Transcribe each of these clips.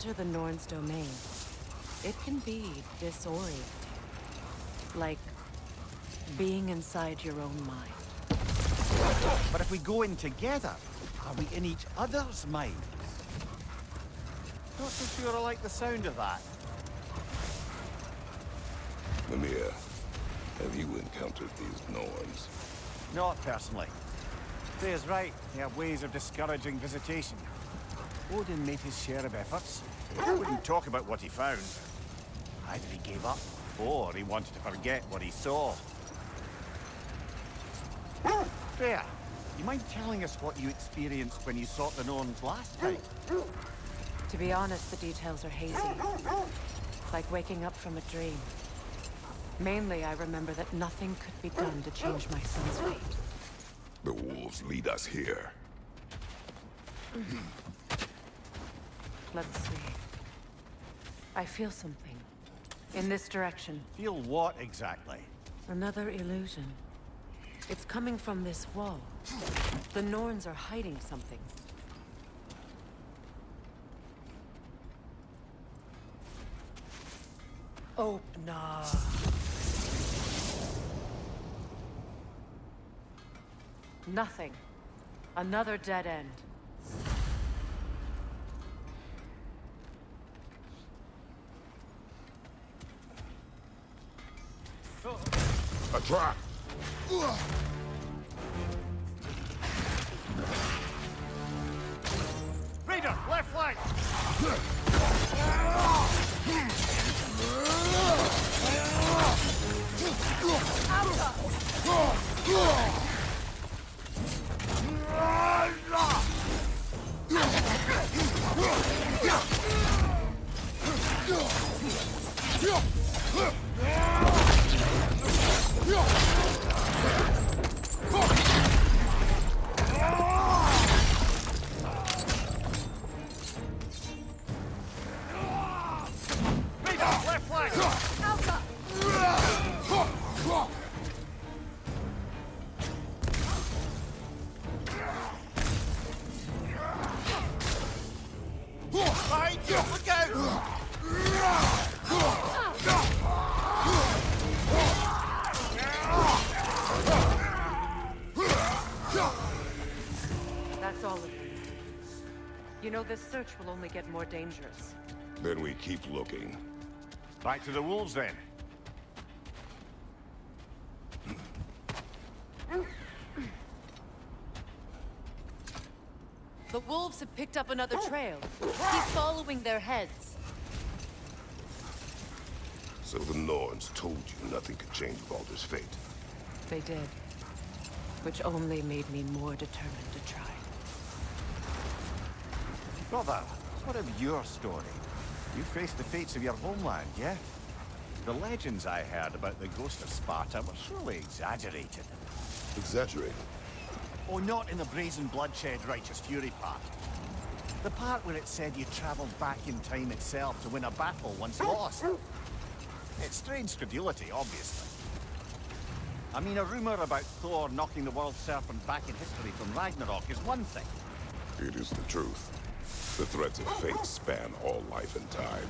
enter the Norn's domain, it can be disorienting. Like being inside your own mind. But if we go in together, are we in each other's minds? Not so sure I like the sound of that. Mimir, have you encountered these Norns? Not personally. Freya's right. They have ways of discouraging visitation. Odin made his share of efforts. He wouldn't talk about what he found. Either he gave up, or he wanted to forget what he saw. Freya, you mind telling us what you experienced when you sought the Norns last time? To be honest, the details are hazy. Like waking up from a dream. Mainly, I remember that nothing could be done to change my son's fate. The wolves lead us here. Let's see. I feel something. In this direction. Feel what exactly? Another illusion. It's coming from this wall. The Norns are hiding something. Oh, nah. Nothing. Another dead end. A trap! Raider, left flank! That's all of them. You know, this search will only get more dangerous. Then we keep looking. Back to the wolves, then. The wolves have picked up another trail. He's following their heads. So the Norns told you nothing could change Baldur's fate. They did. Which only made me more determined to try. Brother, what of your story? You faced the fates of your homeland, yeah? The legends I heard about the ghost of Sparta were surely exaggerated. Exaggerated? Oh, not in the brazen bloodshed righteous fury part. The part where it said you traveled back in time itself to win a battle once lost. It's strange credulity, obviously. I mean, a rumor about Thor knocking the world serpent back in history from Ragnarok is one thing. It is the truth. The threads of fate span all life and time.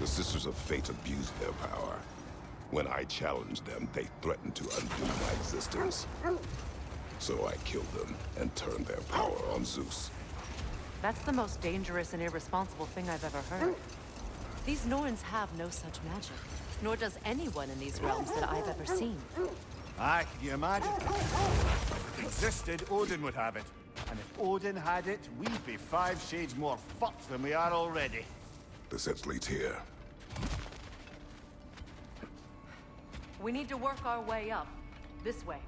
The Sisters of Fate abused their power. When I challenged them, they threatened to undo my existence. So I killed them and turned their power on Zeus. That's the most dangerous and irresponsible thing I've ever heard. These Norns have no such magic, nor does anyone in these realms that I've ever seen. Aye, can you imagine? If it existed, Odin would have it. And if Odin had it, we'd be 5 shades more fucked than we are already. The sense leads here. We need to work our way up. This way.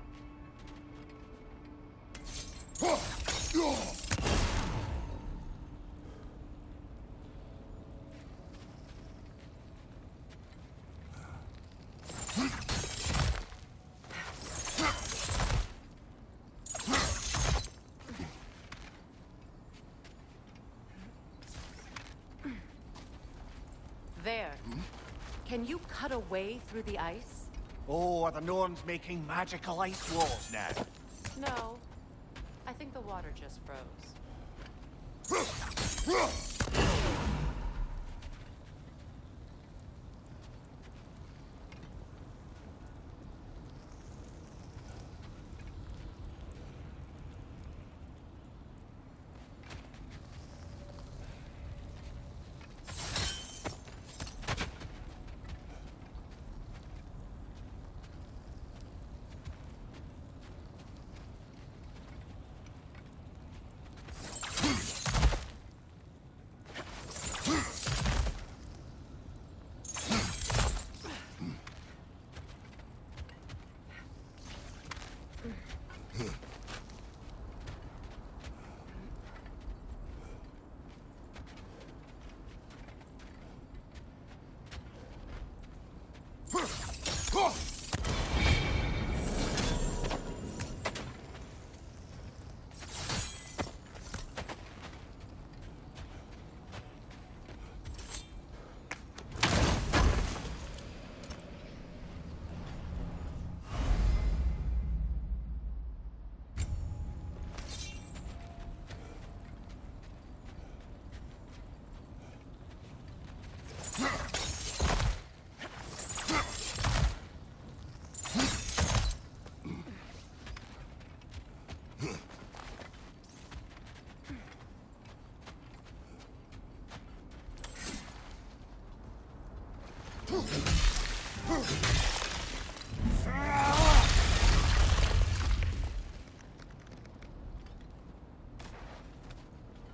There. Can you cut a way through the ice? Oh, are the Norns making magical ice walls now? No. I think the water just froze.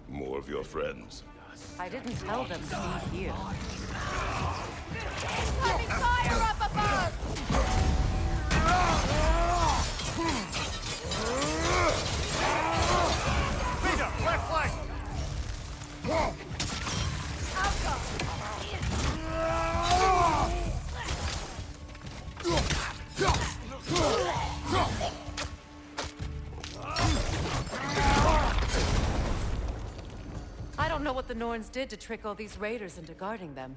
More of your friends. I didn't tell them to be here. Coming fire up above! Peter, left flank! I don't know what the Norns did to trick all these raiders into guarding them.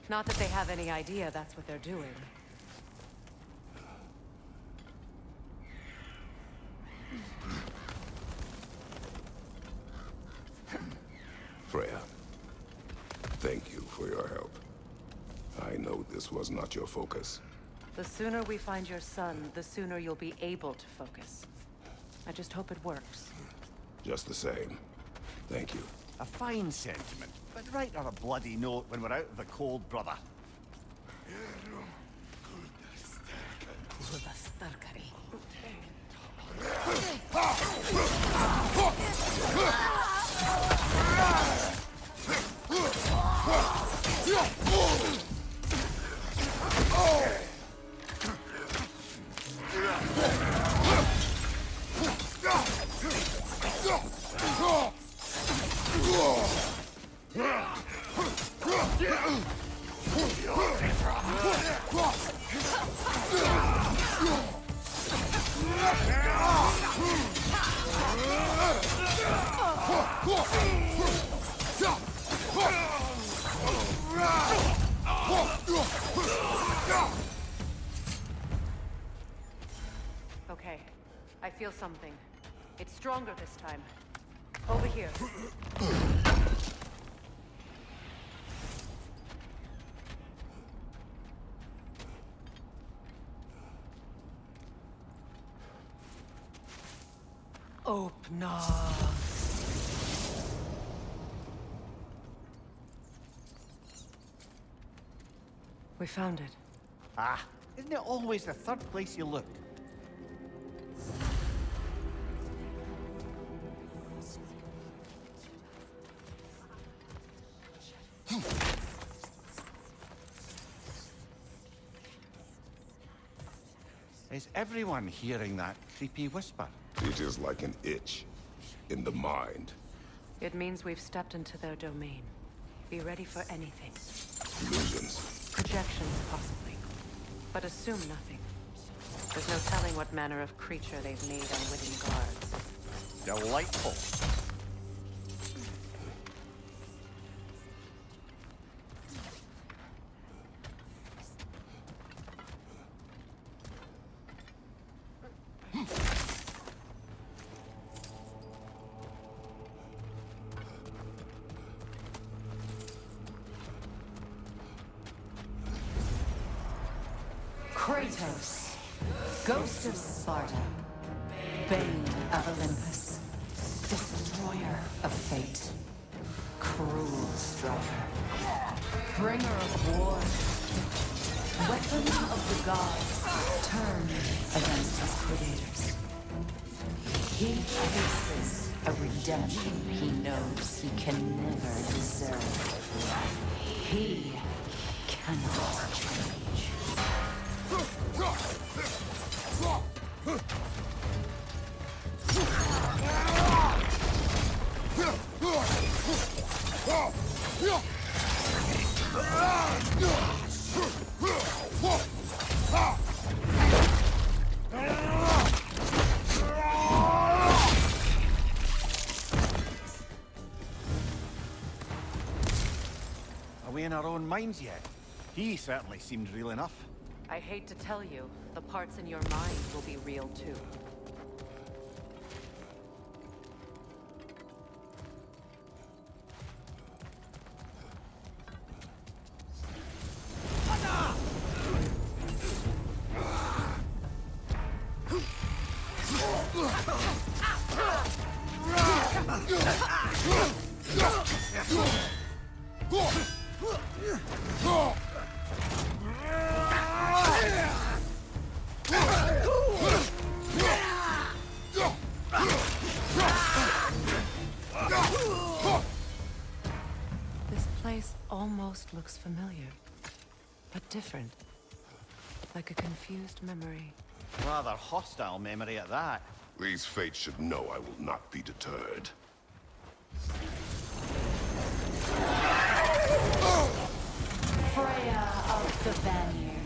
Not that they have any idea that's what they're doing. Freya, thank you for your help. I know this was not your focus. The sooner we find your son, the sooner you'll be able to focus. I just hope it works. Just the same. Thank you. A fine sentiment, but write her a bloody note when we're out of the cold, brother. Okay, I feel something. It's stronger this time. Over here. Open up. We found it. Ah, isn't it always the third place you looked? Is everyone hearing that creepy whisper? It is like an itch in the mind. It means we've stepped into their domain. Be ready for anything. Illusions. Projections, possibly. But assume nothing. There's no telling what manner of creature they've made unwitting guards. Delightful. Kratos, Ghost of Sparta, Bane of Olympus, Destroyer of Fate, Cruel Striker, Bringer of War, Weapon of the Gods, turned against his creators. He faces a redemption he knows he can never deserve. He cannot change. Are we in our own minds yet? He certainly seemed real enough. I hate to tell you, the parts in your mind will be real too. This place almost looks familiar, but different. Like a confused memory. Rather hostile memory at that. These fates should know I will not be deterred. Freya of the Vanir,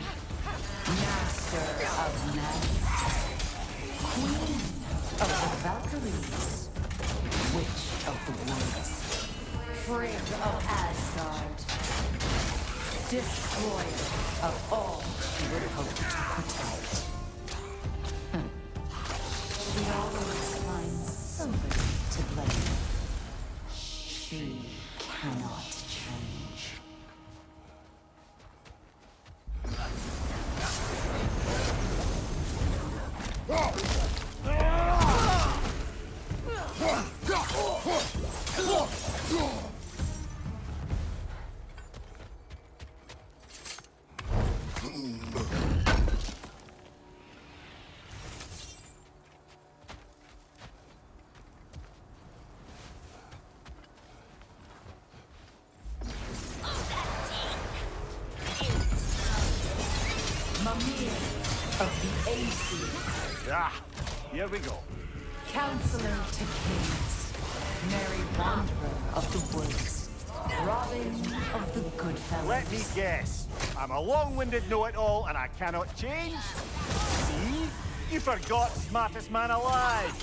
Master of Magic, Queen of the Valkyries, Witch of the Woods, Frigg of Asgard, Destroyer of all she would hope to protect. She always finds somebody to blame. She cannot change. Mimir of the Aesir, Ah, here we go. Counselor to Kings, Merry Wanderer of the Woods, Robin of the Goodfellas. Let me guess. I'm a long-winded know-it-all and I cannot change? See? You forgot smartest man alive.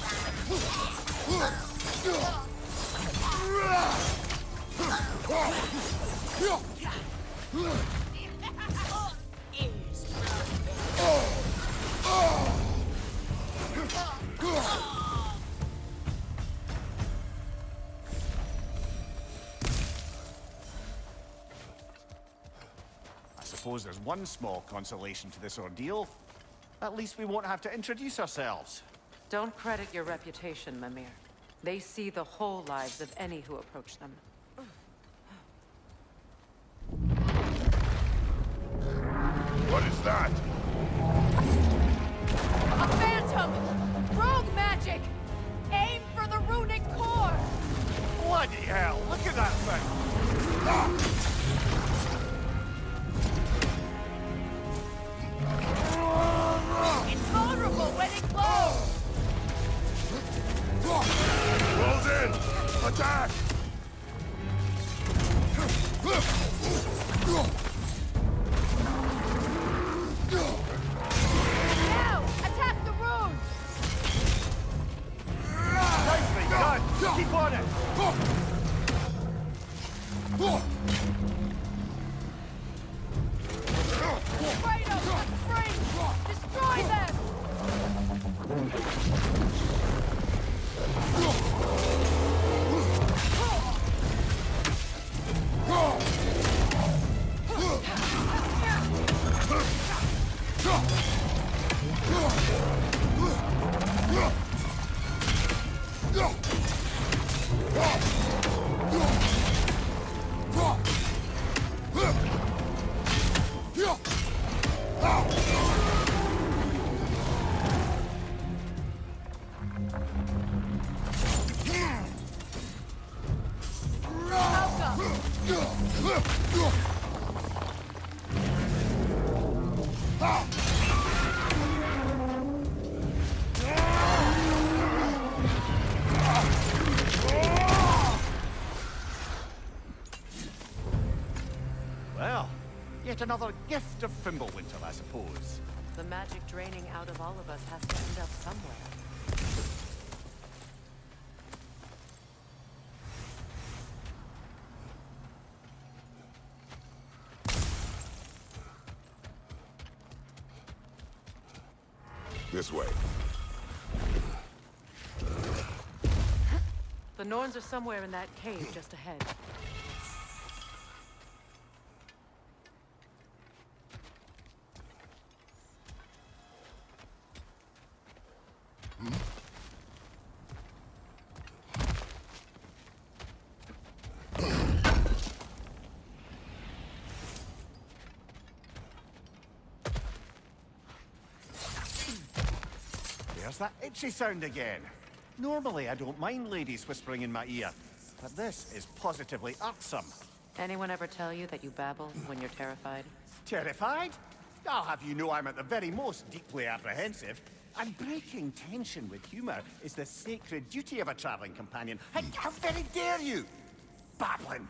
I suppose there's one small consolation to this ordeal. At least we won't have to introduce ourselves. Don't credit your reputation, Mimir. They see the whole lives of any who approach them. What is that? A phantom! Rogue magic! Aim for the runic core! Bloody hell, look at that thing! It's vulnerable when it glows! Close in! Attack! Now! Attack the runes! Nicely done! Keep on it! Kratos, spring! Destroy them! Well, yet another gift of Fimbulwinter, I suppose. The magic draining out of all of us has to end up somewhere. This way. The Norns are somewhere in that cave just ahead. There's that itchy sound again. Normally, I don't mind ladies whispering in my ear, but this is positively irksome. Anyone ever tell you that you babble when you're terrified? Terrified? I'll have you know I'm at the very most deeply apprehensive. And breaking tension with humor is the sacred duty of a traveling companion. How very dare you? Babbling!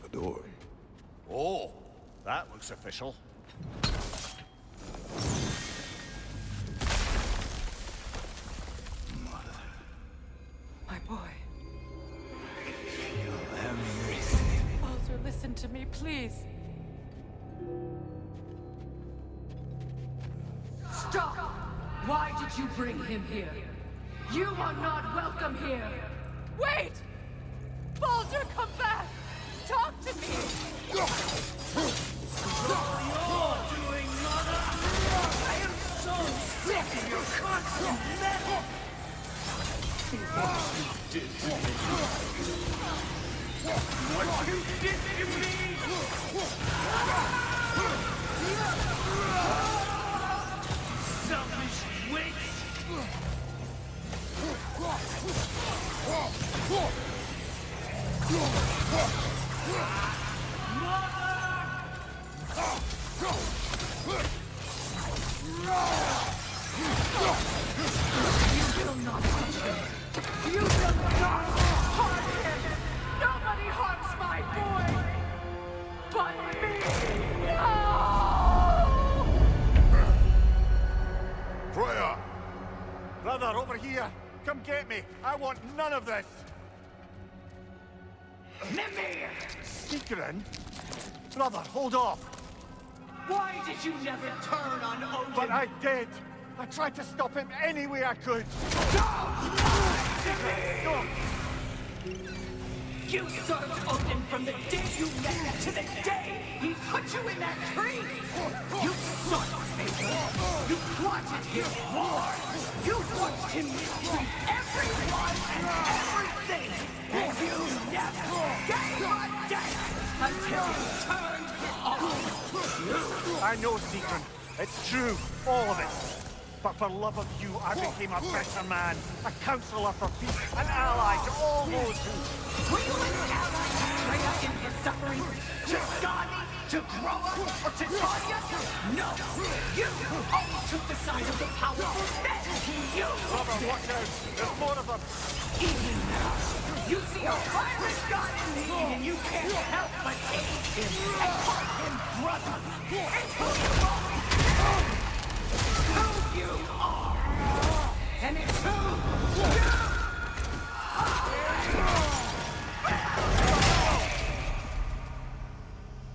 A door. Oh, that looks official. My boy. Feel everything. Baldur, listen to me, please. Stop! Why did you bring him here? You are not welcome here! Wait! Baldur, come back! Talk to me! I am so sick of your constant meddling! What you did to me! Selfish witch! You will not touch him! You will not harm him! Nobody harms my boy! But me! No! Freya! Brother, over here! Come get me! I want none of this! Mimir! Sigrun? Brother, hold off! Why did you never turn on Odin? But I did! I tried to stop him any way I could! Don't lie to me! No! You served Odin from the day you met him to the day he put you in that tree! You sought favor! You plotted his war! You watched him mistreat everyone and everything! And you never gave a damn until he turned on you! I know, Sigrun. It's true, all of it. But for love of you, I became a better man, a counselor for peace, an ally to all those who... Were you an ally to Freya in his suffering? To Skadi? To Groa? Or to Tanya? No! You only took the side of the powerful men he used! Brother, watch out! There's more of them! Even now, you see a violent god in me and you can't help but hate him and call him brother! It's who you always been! Who you are! And it's who you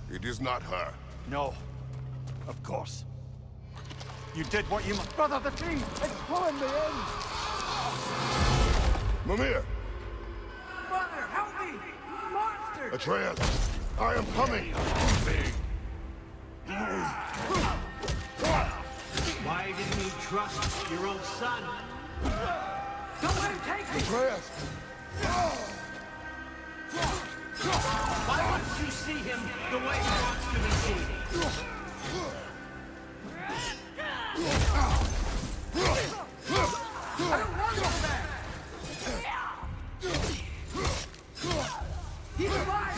It is not her. No. Of course. You did what you must... Brother, the tree! It's pulling me in! Mimir! Brother, help me! Monster! Atreus! I am coming! Why didn't you trust your own son? Don't let him take me! Atreus! Why won't you see him the way he wants to be seen? I don't want him back! He's alive!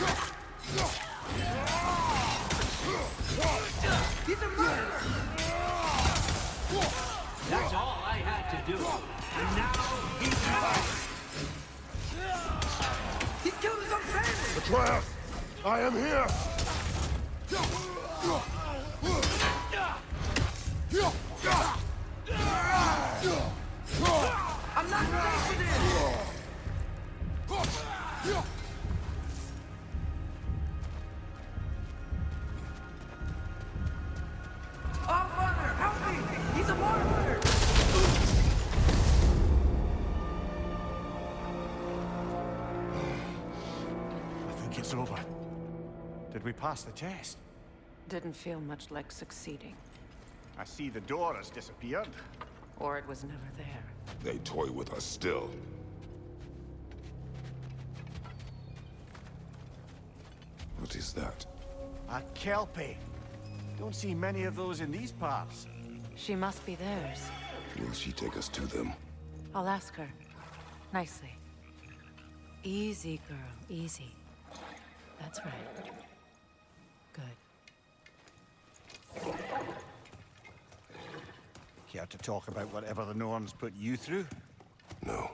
He's a murderer! That's all I had to do. And now he's mine! He's killed his own family! Atreus! I am here! I'm not ready for this! Oh, Father, help me! He's a monster! I think it's over. Did we pass the test? Didn't feel much like succeeding. I see the door has disappeared. Or it was never there. They toy with us still. What is that? A Kelpie. Don't see many of those in these parts. She must be theirs. Will she take us to them? I'll ask her. Nicely. Easy, girl. Easy. That's right. Good. Care to talk about whatever the Norns put you through? No.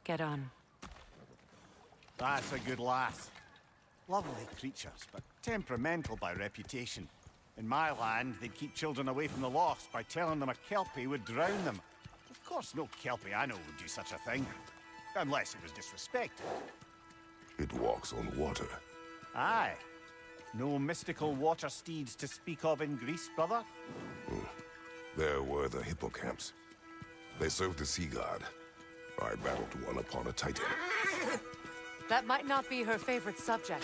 Get on. That's a good lass. Lovely creatures, but temperamental by reputation. In my land, they'd keep children away from the lost by telling them a Kelpie would drown them. Of course, no Kelpie I know would do such a thing. Unless it was disrespected. It walks on water. Aye. No mystical water steeds to speak of in Greece, brother? There were the hippocamps. They served the sea god. I battled one upon a titan. That might not be her favorite subject.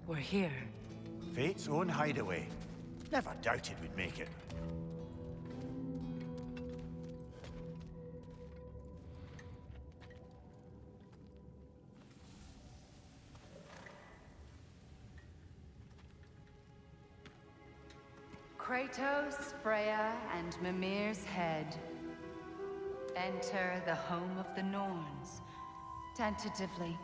We're here. Fate's own hideaway. Never doubted we'd make it. Kratos, Freya, and Mimir's head. Enter the home of the Norns. Tentatively.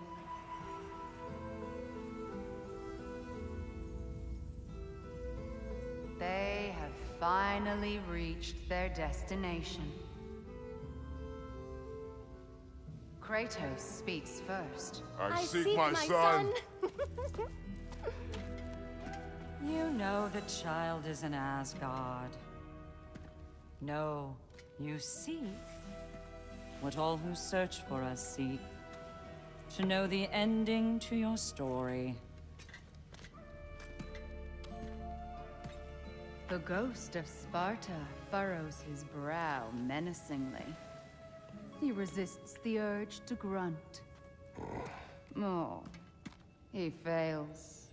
They have finally reached their destination. Kratos speaks first. I seek my son! You know the child is in Asgard. No, you seek what all who search for us seek. To know the ending to your story. The ghost of Sparta furrows his brow menacingly. He resists the urge to grunt. Oh, he fails.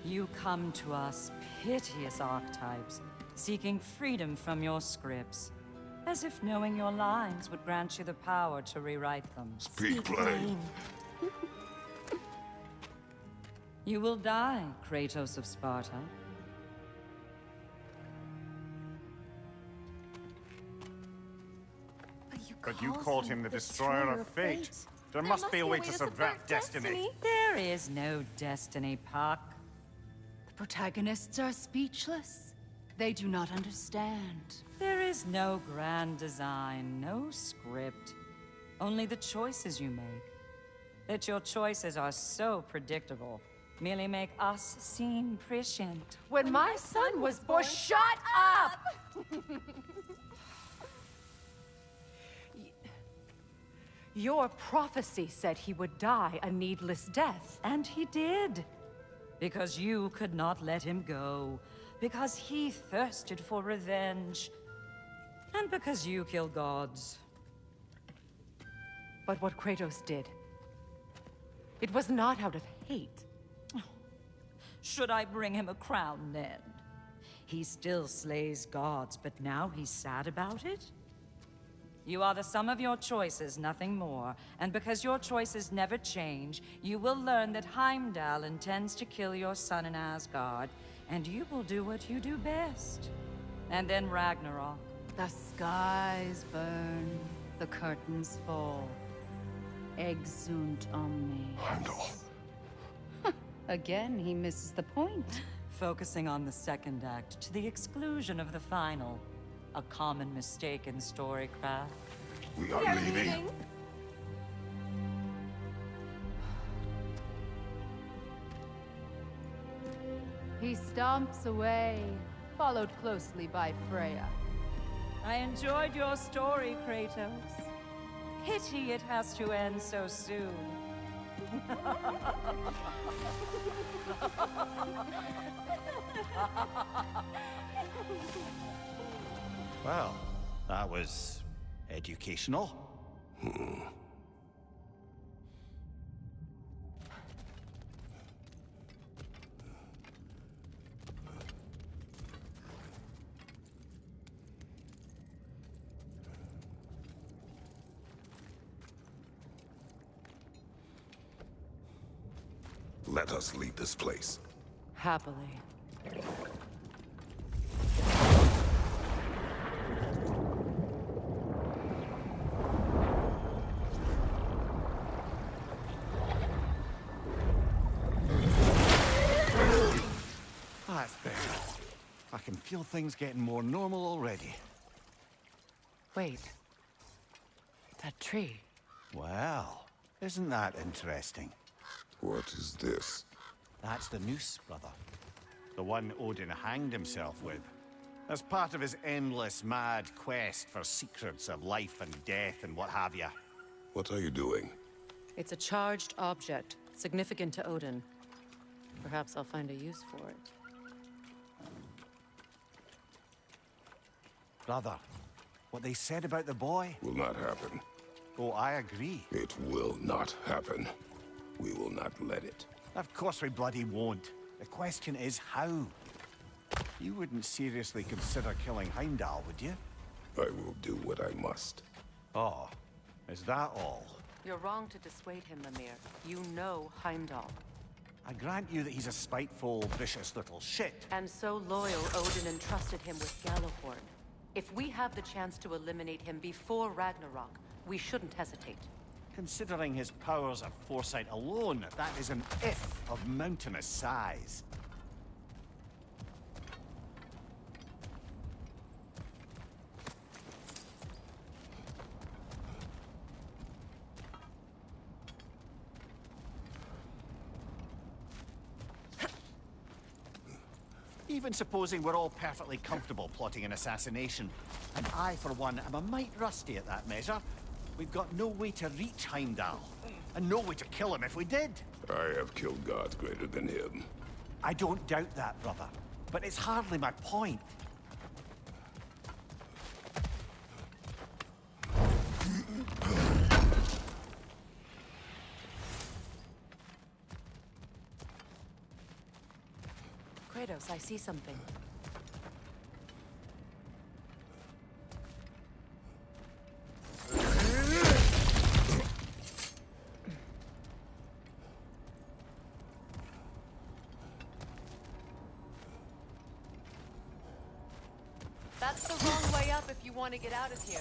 You come to us, piteous archetypes, seeking freedom from your scripts. As if knowing your lines would grant you the power to rewrite them. Speak plain. You will die, Kratos of Sparta. But you called him the destroyer of fate. There must be a way to subvert destiny. There is no destiny, Puck. The protagonists are speechless. They do not understand. There is no grand design, no script. Only the choices you make. That your choices are so predictable, merely make us seem prescient. When my son was born, shut up! Your prophecy said he would die a needless death. And he did. Because you could not let him go. Because he thirsted for revenge. And because you kill gods. But what Kratos did, it was not out of hate. Should I bring him a crown then? He still slays gods, but now he's sad about it? You are the sum of your choices, nothing more. And because your choices never change, you will learn that Heimdall intends to kill your son in Asgard, And you will do what you do best. And then Ragnarok. The skies burn, the curtains fall. Exunt omnes. Heimdall. Again, he misses the point. Focusing on the second act to the exclusion of the final. A common mistake in storycraft. We are leaving. He stomps away, followed closely by Freya. I enjoyed your story, Kratos. Pity it has to end so soon. Well, that was educational. Let us leave this place. Happily. That's better. I can feel things getting more normal already. Wait. That tree. Well, isn't that interesting? What is this? That's the noose, brother. The one Odin hanged himself with. As part of his endless, mad quest for secrets of life and death and what have you. What are you doing? It's a charged object, significant to Odin. Perhaps I'll find a use for it. Brother, what they said about the boy? Will not happen. Oh, I agree. It will not happen. We will not let it. Of course we bloody won't. The question is how? You wouldn't seriously consider killing Heimdall, would you? I will do what I must. Oh, is that all? You're wrong to dissuade him, Mimir. You know Heimdall. I grant you that he's a spiteful, vicious little shit. And so loyal, Odin entrusted him with Gjallarhorn. If we have the chance to eliminate him before Ragnarok, we shouldn't hesitate. Considering his powers of foresight alone, that is an if of mountainous size. Even supposing we're all perfectly comfortable plotting an assassination, and I, for one, am a mite rusty at that measure, we've got no way to reach Heimdall, and no way to kill him if we did. I have killed gods greater than him. I don't doubt that, brother, but it's hardly my point. Kratos, I see something. That's the wrong way up if you want to get out of here.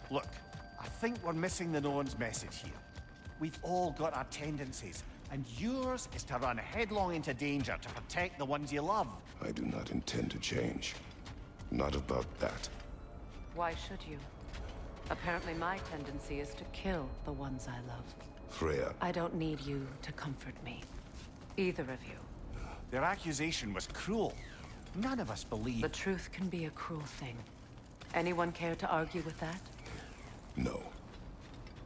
Look, I think we're missing the Norn's message here. We've all got our tendencies, and yours is to run headlong into danger to protect the ones you love. I do not intend to change. Not about that. Why should you? Apparently my tendency is to kill the ones I love. Freya, I don't need you to comfort me. Either of you. Their accusation was cruel. None of us believe... The truth can be a cruel thing. Anyone care to argue with that? No.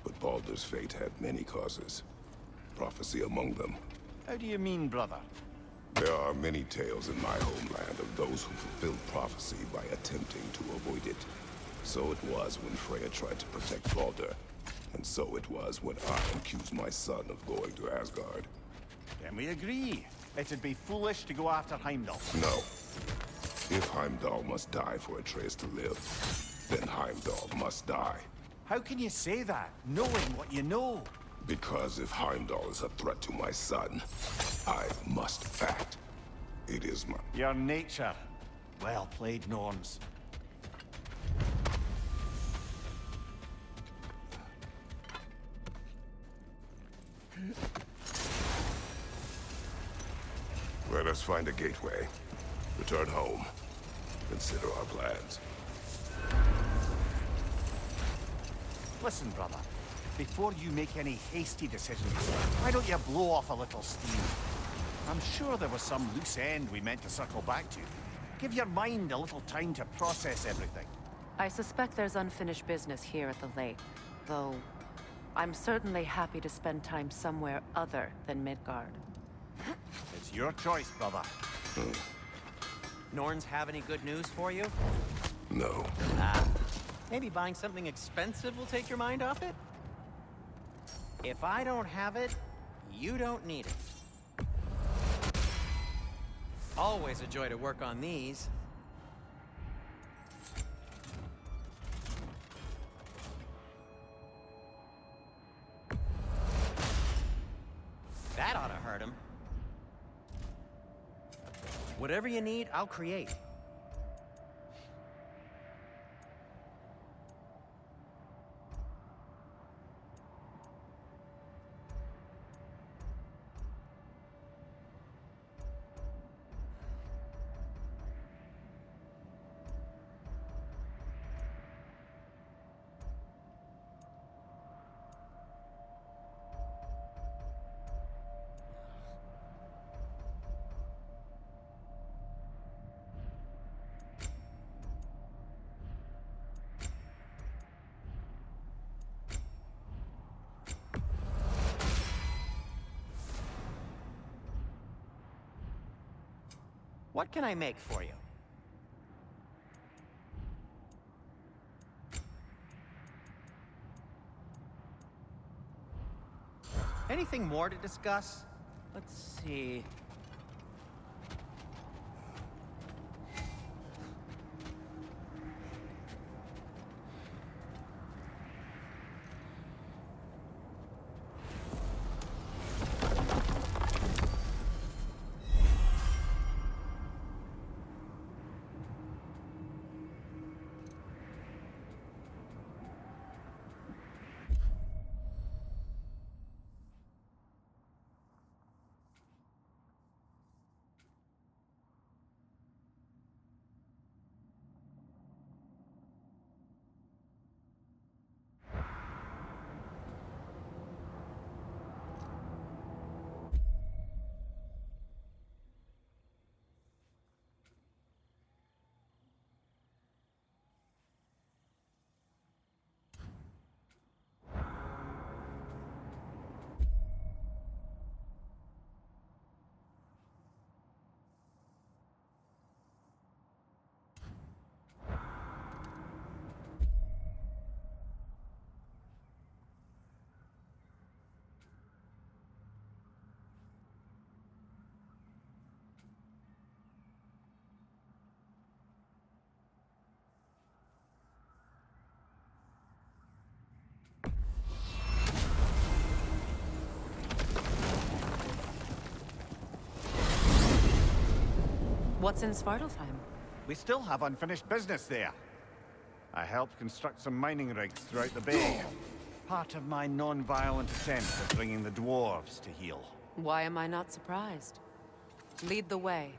But Baldur's fate had many causes. Prophecy among them. How do you mean, brother? There are many tales in my homeland of those who fulfilled prophecy by attempting to avoid it. So it was when Freya tried to protect Baldur. And so it was when I accused my son of going to Asgard. Then we agree. It'd be foolish to go after Heimdall. No. If Heimdall must die for Atreus to live, then Heimdall must die. How can you say that, knowing what you know? Because if Heimdall is a threat to my son, I must act. It is my... Your nature. Well played, Norns. Let us find a gateway. Return home. Consider our plans. Listen, brother. Before you make any hasty decisions, why don't you blow off a little steam? I'm sure there was some loose end we meant to circle back to. Give your mind a little time to process everything. I suspect there's unfinished business here at the lake, though I'm certainly happy to spend time somewhere other than Midgard. It's your choice, brother. Norns have any good news for you? No. Maybe buying something expensive will take your mind off it? If I don't have it, you don't need it. Always a joy to work on these. That ought to hurt him. Whatever you need, I'll create. What can I make for you? Anything more to discuss? Let's see. What's in Svartalfheim? We still have unfinished business there. I helped construct some mining rigs throughout the bay. Part of my non-violent attempt at bringing the dwarves to heel. Why am I not surprised? Lead the way.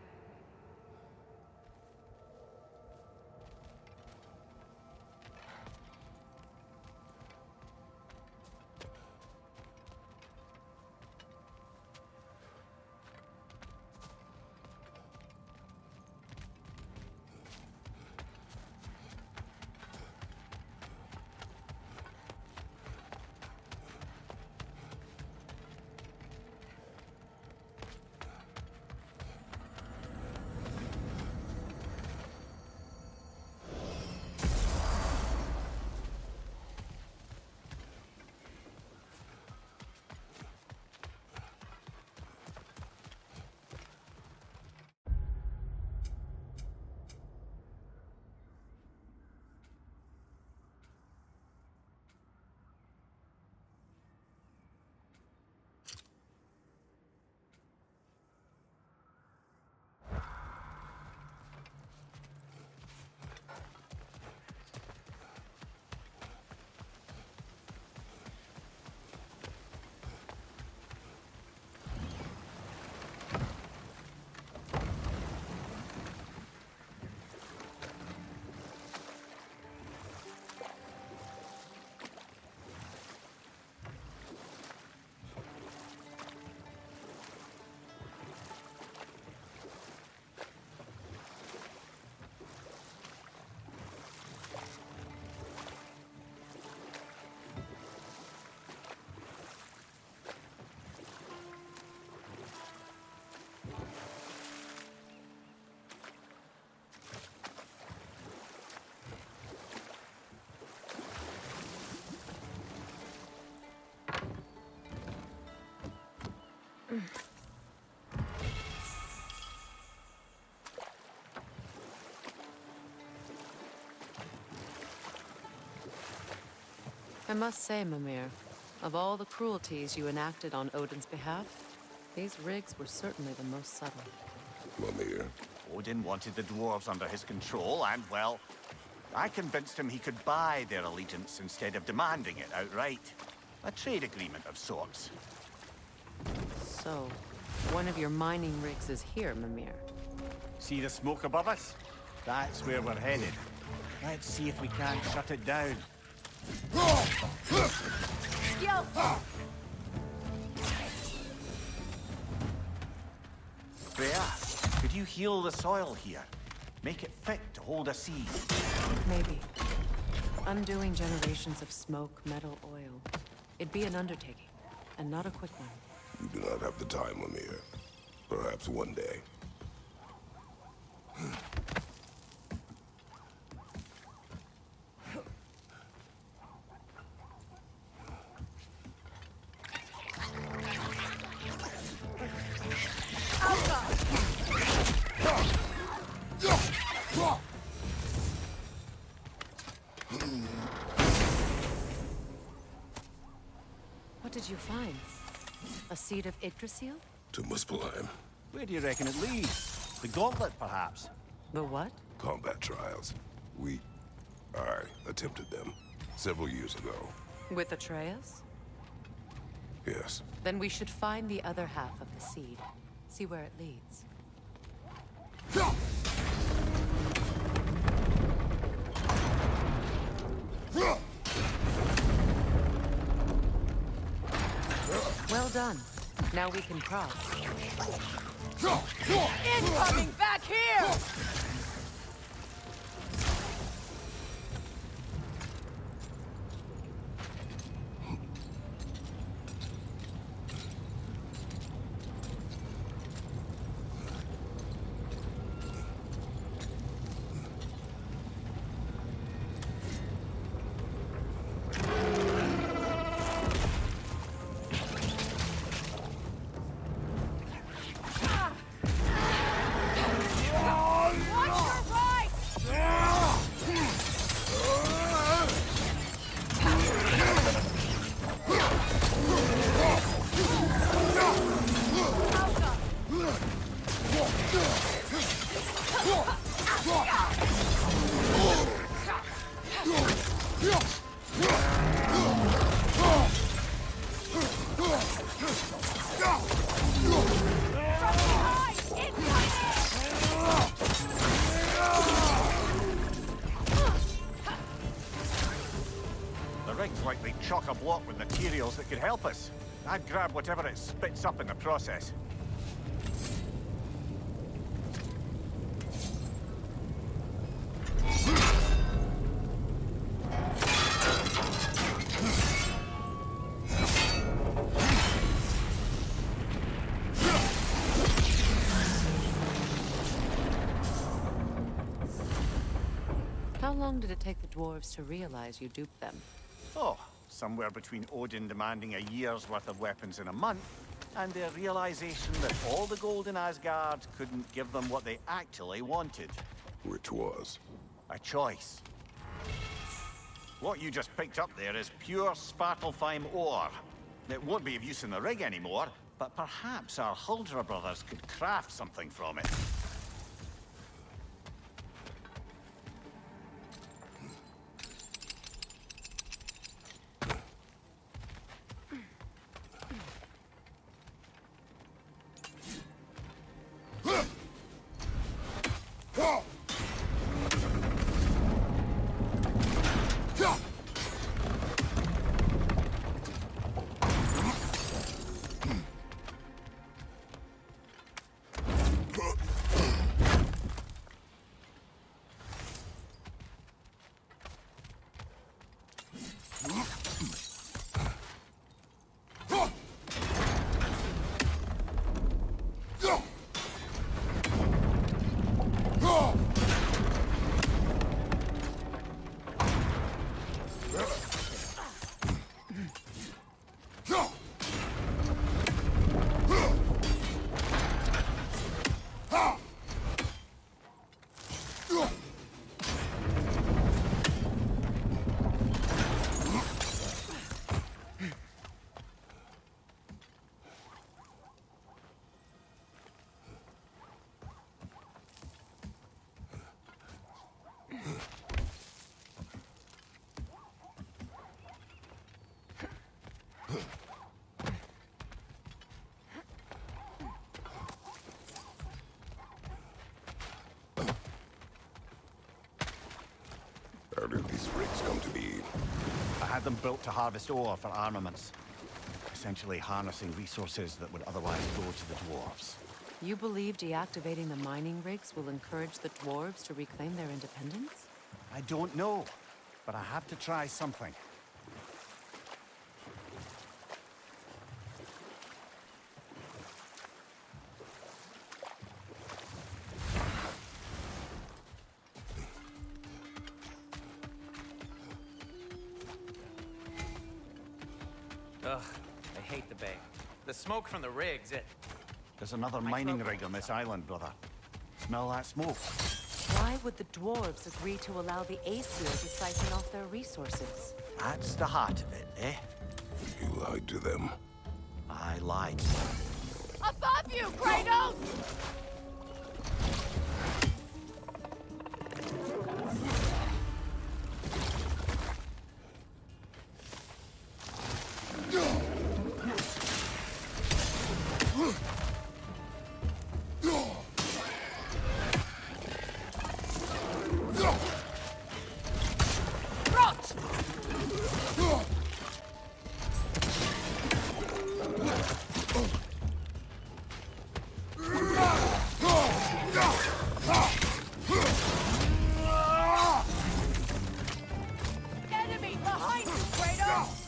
I must say, Mimir, of all the cruelties you enacted on Odin's behalf, these rigs were certainly the most subtle. Mimir. Odin wanted the dwarves under his control, and, well, I convinced him he could buy their allegiance instead of demanding it outright. A trade agreement of sorts. So, one of your mining rigs is here, Mimir. See the smoke above us? That's where we're headed. Let's see if we can't shut it down. Yo! Freya, could you heal the soil here? Make it fit to hold a seed. Maybe. Undoing generations of smoke, metal, oil. It'd be an undertaking, and not a quick one. You do not have the time, Mimir. Perhaps one day. What did you find? A seed of Yggdrasil? To Muspelheim. Where do you reckon it leads? The gauntlet, perhaps? The what? Combat trials. I attempted them several years ago. With Atreus? Yes. Then we should find the other half of the seed. See where it leads. Well done. Now we can cross. Incoming back here! The rig's likely chock-a-block with materials that could help us. I'd grab whatever it spits up in the process. How long did it take the dwarves to realize you duped them? Oh, somewhere between Odin demanding a year's worth of weapons in a month, and their realization that all the gold in Asgard couldn't give them what they actually wanted. Which was? A choice. What you just picked up there is pure Svartalfheim ore. It won't be of use in the rig anymore, but perhaps our Huldra brothers could craft something from it. had them built to harvest ore for armaments. Essentially harnessing resources that would otherwise go to the dwarves. You believe deactivating the mining rigs will encourage the dwarves to reclaim their independence? I don't know, but I have to try something. Ugh, I hate the bay. The smoke from the rigs, There's another mining rig on this island, brother. Smell that smoke? Why would the dwarves agree to allow the Aesir to siphon off their resources? That's the heart of it, eh? You lied to them. I lied. Above you, Kratos! Enemy behind you, Kratos!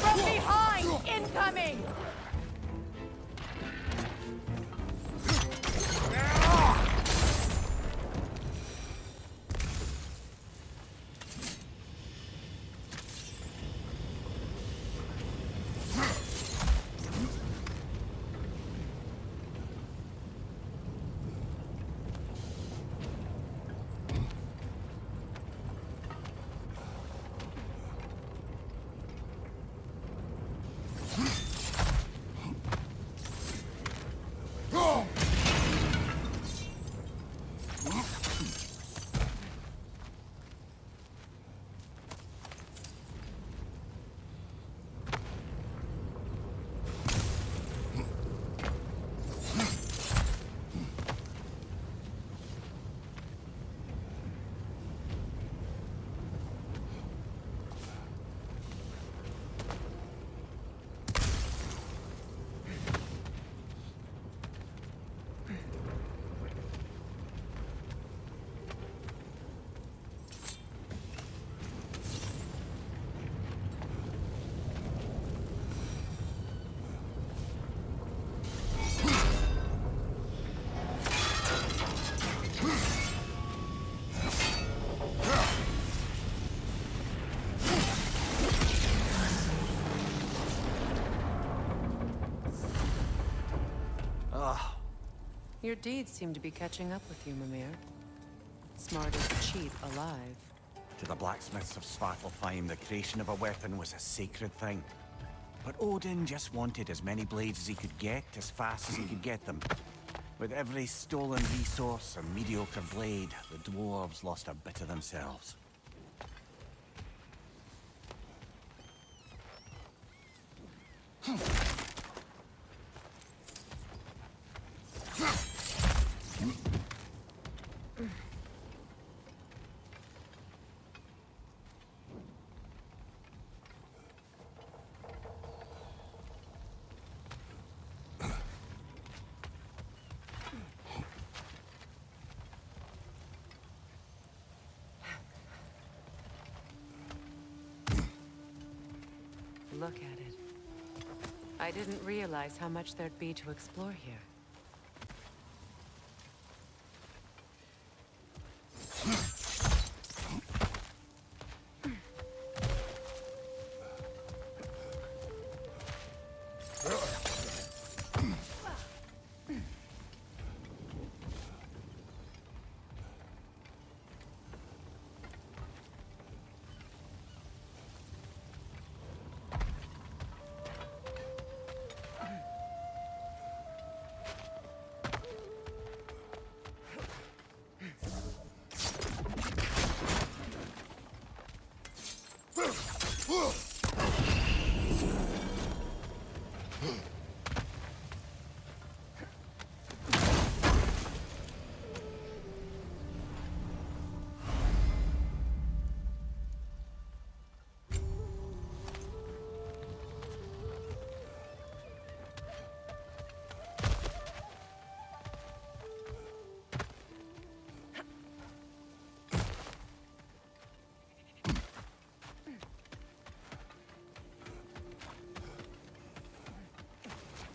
From behind! Incoming! Your deeds seem to be catching up with you, Mimir. Smart as a cheat alive. To the blacksmiths of Svartalfheim, the creation of a weapon was a sacred thing. But Odin just wanted as many blades as he could get, as fast as he could get them. With every stolen resource and mediocre blade, the dwarves lost a bit of themselves. Look at it. I didn't realize how much there'd be to explore here.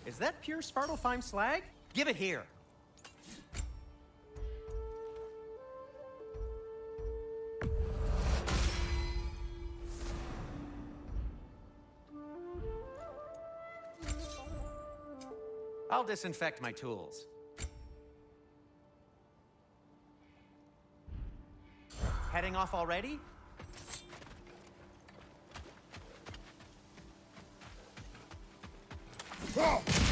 Is that pure Svartalfheim slag? Give it here. I'll disinfect my tools. Heading off already? Oh!